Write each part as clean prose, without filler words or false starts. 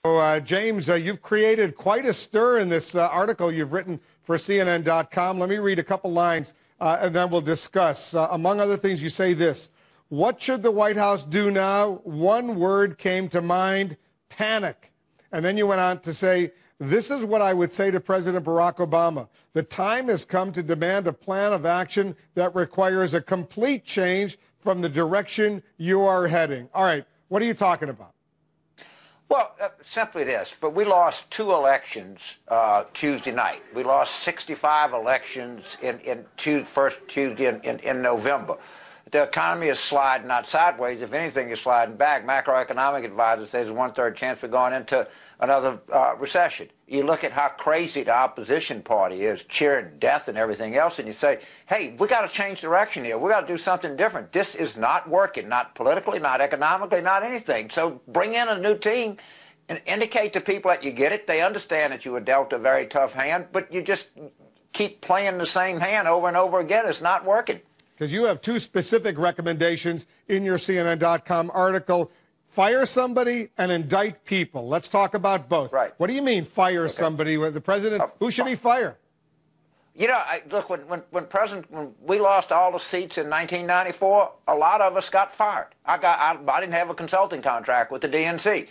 James, you've created quite a stir in this article you've written for CNN.com. Let me read a couple lines, and then we'll discuss. Among other things, you say this: what should the White House do now? One word came to mind: panic. And then you went on to say, this is what I would say to President Barack Obama. The time has come to demand a plan of action that requires a complete change from the direction you are heading. All right, what are you talking about? Well, simply this, but we lost 2 elections Tuesday night. We lost 65 elections in first Tuesday in November. The economy is sliding, not sideways. If anything, is sliding back. Macroeconomic advisors say there's a 1/3 chance we're going into another recession. You look at how crazy the opposition party is, cheering death and everything else, and you say, hey, we got to change direction here. We got to do something different. This is not working, not politically, not economically, not anything. So bring in a new team and indicate to people that you get it. They understand that you were dealt a very tough hand, but you just keep playing the same hand over and over again. It's not working. Because you have 2 specific recommendations in your CNN.com article: fire somebody and indict people. Let's talk about both. Right. What do you mean fire somebody? The president, who should he fire? You know, look, when we lost all the seats in 1994, a lot of us got fired. I didn't have a consulting contract with the DNC.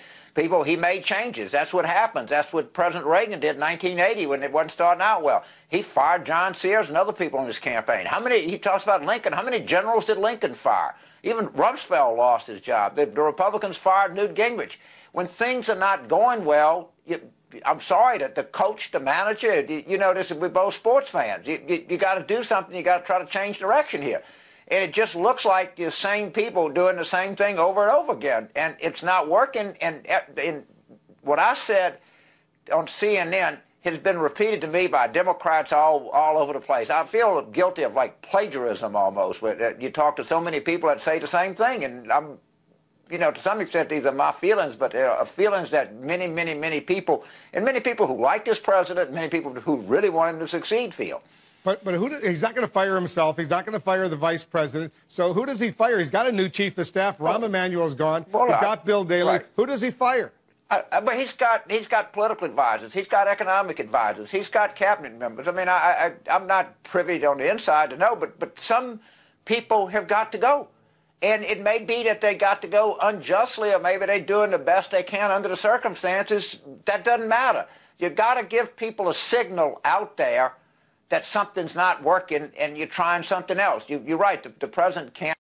He made changes. That's what happens. That's what President Reagan did in 1980 when it wasn't starting out well. He fired John Sears and other people in his campaign. He talks about Lincoln. How many generals did Lincoln fire? Even Rumsfeld lost his job. The Republicans fired Newt Gingrich. When things are not going well, I'm sorry that the coach, the manager, you know this, we're both sports fans. You got to do something. You got to try to change direction here. And it just looks like the same people doing the same thing over and over again. And it's not working. And what I said on CNN has been repeated to me by Democrats all over the place. I feel guilty of like plagiarism almost. You talk to so many people that say the same thing. And to some extent, these are my feelings, but they are feelings that many people, and many people who like this president, many people who really want him to succeed feel. But he's not going to fire himself. He's not going to fire the vice president. So who does he fire? He's got a new chief of staff. Rahm Emanuel's gone. He's got Bill Daley. Right. Who does he fire? But he's got political advisors. He's got economic advisors. He's got cabinet members. I mean, I'm not privy on the inside to know, but some people have got to go. And it may be that they got to go unjustly, or maybe they're doing the best they can under the circumstances. That doesn't matter. You got to give people a signal out there that something's not working and you're trying something else. You're right. The president can't